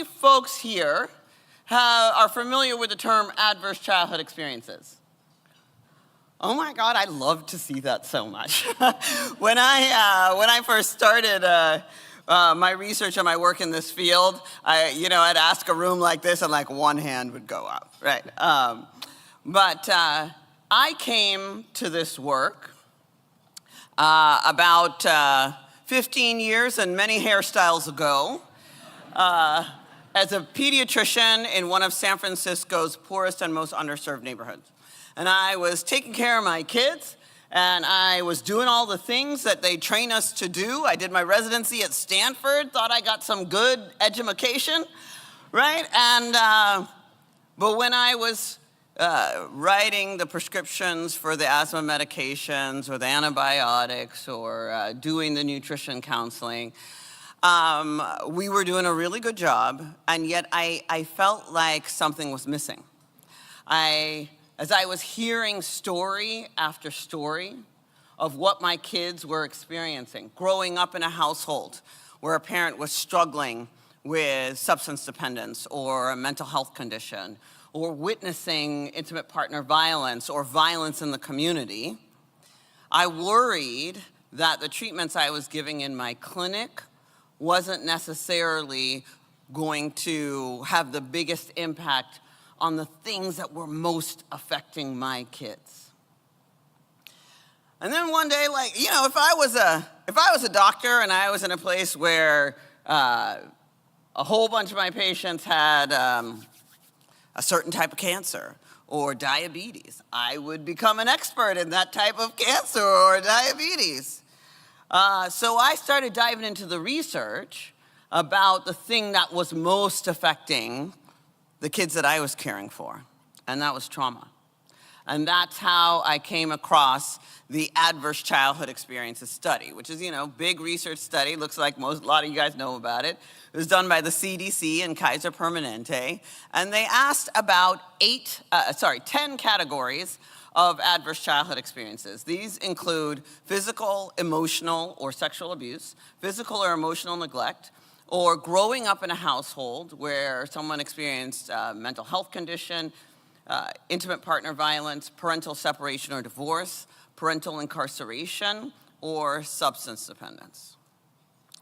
many folks here are familiar with the term adverse childhood experiences? Oh my God, I love to see that so much. When I first started my research and my work in this field, I'd ask a room like this and like one hand would go up, right? But I came to this work about 15 years and many hairstyles ago as a pediatrician in one of San Francisco's poorest and most underserved neighborhoods. And I was taking care of my kids, and I was doing all the things that they train us to do. I did my residency at Stanford, thought I got some good education, right? And, but when I was writing the prescriptions for the asthma medications or the antibiotics or doing the nutrition counseling, we were doing a really good job, and yet I felt like something was missing. As I was hearing story after story of what my kids were experiencing, growing up in a household where a parent was struggling with substance dependence or a mental health condition, or witnessing intimate partner violence or violence in the community, I worried that the treatments I was giving in my clinic wasn't necessarily going to have the biggest impact on the things that were most affecting my kids. And then one day, if I was a doctor and I was in a place where a whole bunch of my patients had a certain type of cancer or diabetes, I would become an expert in that type of cancer or diabetes. So I started diving into the research about the thing that was most affecting the kids that I was caring for, and that was trauma. And that's how I came across the Adverse Childhood Experiences Study, which is, big research study. Looks like a lot of you guys know about it. It was done by the CDC and Kaiser Permanente, and they asked about 10 categories of adverse childhood experiences. These include physical, emotional, or sexual abuse, physical or emotional neglect, or growing up in a household where someone experienced mental health condition, intimate partner violence, parental separation or divorce, parental incarceration, or substance dependence.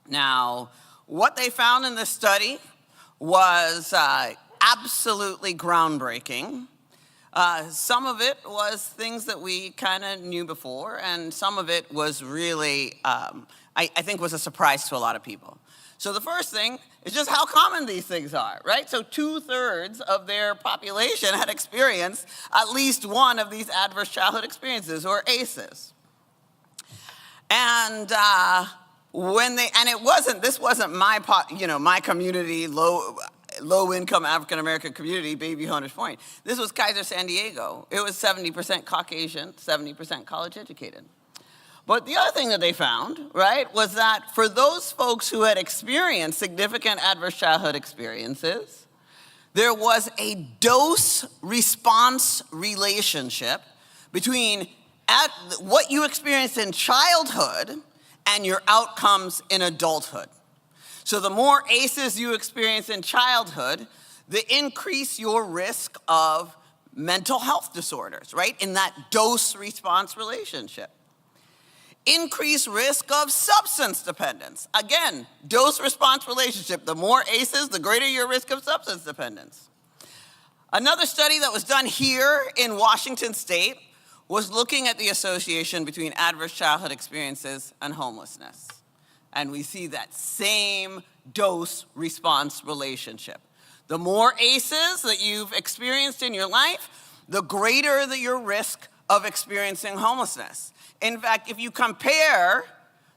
Now, what they found in this study was absolutely groundbreaking. Some of it was things that we kind of knew before, and some of it was really, I think was a surprise to a lot of people. So the first thing is just how common these things are, right? So 2/3 of their population had experienced at least one of these adverse childhood experiences, or ACEs. And this wasn't my community, low income African American community, Baby Hunters Point. This was Kaiser San Diego. It was 70% Caucasian, 70% college educated. But the other thing that they found, right, was that for those folks who had experienced significant adverse childhood experiences, there was a dose-response relationship between what you experienced in childhood and your outcomes in adulthood. So the more ACEs you experience in childhood, the increase your risk of mental health disorders, right, in that dose-response relationship. Increased risk of substance dependence. Again, dose-response relationship. The more ACEs, the greater your risk of substance dependence. Another study that was done here in Washington State was looking at the association between adverse childhood experiences and homelessness. And we see that same dose-response relationship. The more ACEs that you've experienced in your life, the greater your risk of experiencing homelessness. In fact, if you compare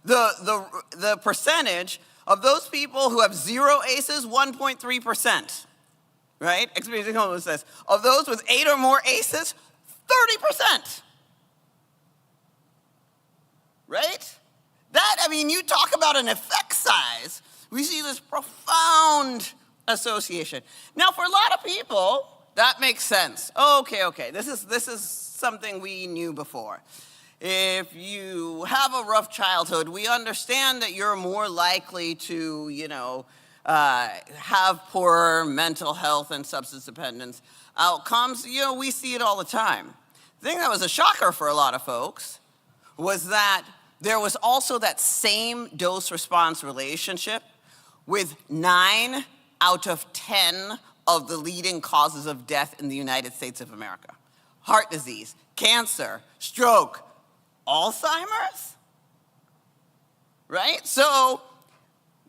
the percentage of those people who have 0 ACEs, 1.3%, right, experiencing homelessness. Of those with 8 or more ACEs, 30%, right? You talk about an effect size. We see this profound association. Now, for a lot of people, that makes sense. Okay, this is something we knew before. If you have a rough childhood, we understand that you're more likely to, have poorer mental health and substance dependence outcomes. We see it all the time. The thing that was a shocker for a lot of folks was that there was also that same dose-response relationship with 9 out of 10 of the leading causes of death in the United States of America. Heart disease, cancer, stroke, Alzheimer's, right? So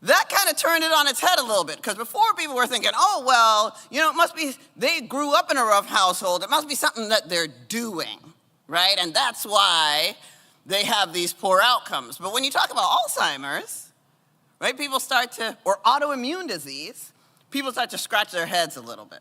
that kind of turned it on its head a little bit, because before people were thinking, oh, well, it must be, they grew up in a rough household. It must be something that they're doing, right? And that's why they have these poor outcomes. But when you talk about Alzheimer's, right, or autoimmune disease, people start to scratch their heads a little bit.